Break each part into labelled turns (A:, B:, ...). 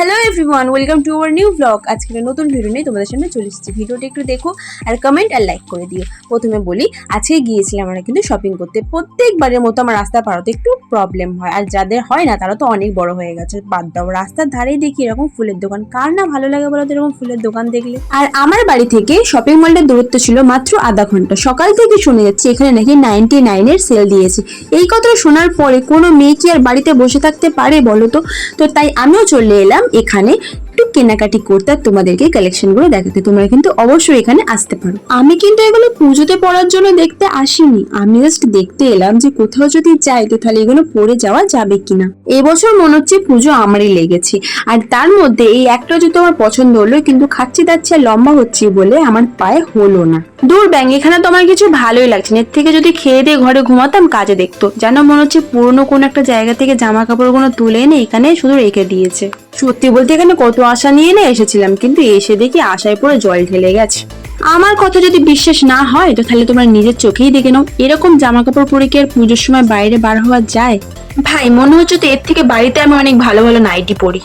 A: Hello everyone, welcome to our new blog. আজকে নতুন video নিয়ে তোমাদের সামনে চলে এসেছি। ভিডিওটা একটু দেখো আর কমেন্ট আর লাইক করে দিও। প্রথমে বলি, আজকে গিয়েছিলাম আমরা কিন্তু শপিং করতে। প্রত্যেকবারের মতো আমার রাস্তা পারতে একটু প্রবলেম হয়, আর যাদের হয় না তারা তো অনেক বড় হয়ে গেছে। বাদ দাও, রাস্তার ধারেই দেখি এরকম ফুলের দোকান, কার না ভালো লাগে বলো তো এরকম ফুলের দোকান দেখলে। আর আমার বাড়ি থেকে শপিং মলটার দূরত্ব ছিল মাত্র আধা ঘন্টা। সকাল থেকে শুনে যাচ্ছি এখানে নাকি 99-এর সেল দিয়েছে। এই কথা শোনার পরে কোনো মেয়ে কি আর বাড়িতে বসে থাকতে পারে বলো তো? তো তাই আমিও চলে এলাম এখানে একটু কেনাকাটি করতে আর তোমাদেরকে কালেকশন গুলো দেখাতে। তোমরা কিন্তু অবশ্যই এখানে আসতে পারো। আমি কিন্তু এগুলো পুজোতে পরার জন্য দেখতে আসিনি, আমি জাস্ট দেখতে এলাম যে কোথাও যদি যাই তো তাহলে এগুলো পরে যাওয়া যাবে কিনা। এবছর মনে হচ্ছে পুজো আমারই লেগেছে, আর তার মধ্যে এই একটা জুতো আমার পছন্দ হলো, কিন্তু খাচ্ছি দাচ্ছি আর লম্বা হচ্ছে বলে আমার পায়ে হলো না। দূর ব্যাং, এখানে তো আমার কিছু ভালোই লাগছে না। এর থেকে যদি খেয়ে দিয়ে ঘরে ঘুমাতাম কাজে দেখতো। যেন মনে হচ্ছে পুরনো কোন একটা জায়গা থেকে জামা কাপড়গুলো তুলে এনে এখানে শুধু রেখে দিয়েছে। সত্যি বলতে এখানে কত আশা নিয়ে এনে এসেছিলাম, কিন্তু এসে দেখি আশায় পড়ে জল ঢেলে গেছে। আমার কথা যদি বিশ্বাস না হয় তো তাহলে তোমরা নিজের চোখেই দেখে নাও, এরকম জামা কাপড় পরে কি আর পুজোর সময় বাইরে বার হওয়া যায়? ভাই, মনে হচ্ছে তো এর থেকে বাড়িতে আমি অনেক ভালো ভালো নাইটি পরি।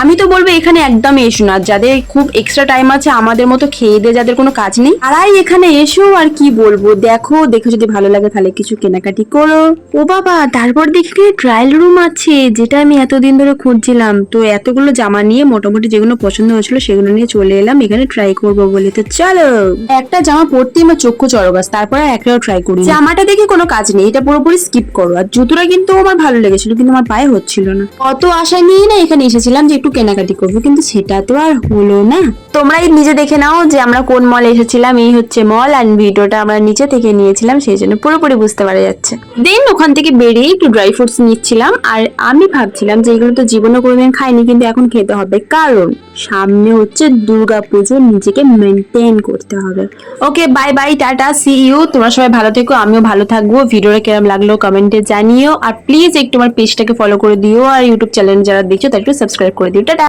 A: আমি তো বলবো এখানে একদম এসো না, যাদের খুব এক্সট্রা টাইম আছে, আমাদের মতো খেয়ে দিয়ে যাদের কোনো কাজ নেই, তারাই এখানে এসো। আর কি বলবো, দেখো দেখে যদি ভালো লাগে তাহলে কিছু কেনাকাটি করো। ও বাবা, তারপর দেখি ট্রায়াল রুম আছে, যেটা আমি এতদিন ধরে খুঁজছিলাম। তো এতগুলো জামা নিয়ে মোটামুটি যেগুলো পছন্দ হয়েছিল সেগুলো নিয়ে চলে এলাম এখানে ট্রাই করবো বলে। তো চলো, একটা জামা পরতেই আমার চক্ষু চড়গাছ, তারপর একটাও ট্রাই করি। জামাটা দেখে কোনো কাজ নেই, এটা পুরোপুরি স্কিপ করো। আর জুতোটা কিন্তু আমার ভালো লেগেছিল, কিন্তু আমার পায়ে হচ্ছিল না। কত আশা নিয়ে না এখানে এসেছিলাম যে একটু কেনাকাটি করবো, কিন্তু সেটা তো আর হলো না। তোমরাই নিজে দেখে নাও যে আমরা কোন মল এসেছিলাম। এই হচ্ছে মল, আর ভিডিওটা আমরা নিচে থেকে নিয়েছিলাম, সেই জন্য পুরোপুরি বুঝতে পারা যাচ্ছে। দেন ওখান থেকে বেরিয়ে একটু ড্রাই ফ্রুটস নিচ্ছিলাম, আর আমি ভাবছিলাম যে এগুলো তো জীবনে কোনোদিন খাইনি, কিন্তু এখন খেতে হবে, কারণ সামনে হচ্ছে দুর্গা পুজো, নিজেকে মেনটেন করতে হবে। Okay, bye bye, tata, see you. তোমরা সবাই ভালো থেকো, আমিও ভালো থাকবো। ভিডিওটা কেমন লাগলো কমেন্টে জানিও, আর প্লিজ একটু আমার পেজটাকে ফলো করে দিও, আর ইউটিউব চ্যানেল যারা দেখছো তারা একটু সাবস্ক্রাইব করে দিও। টাটা।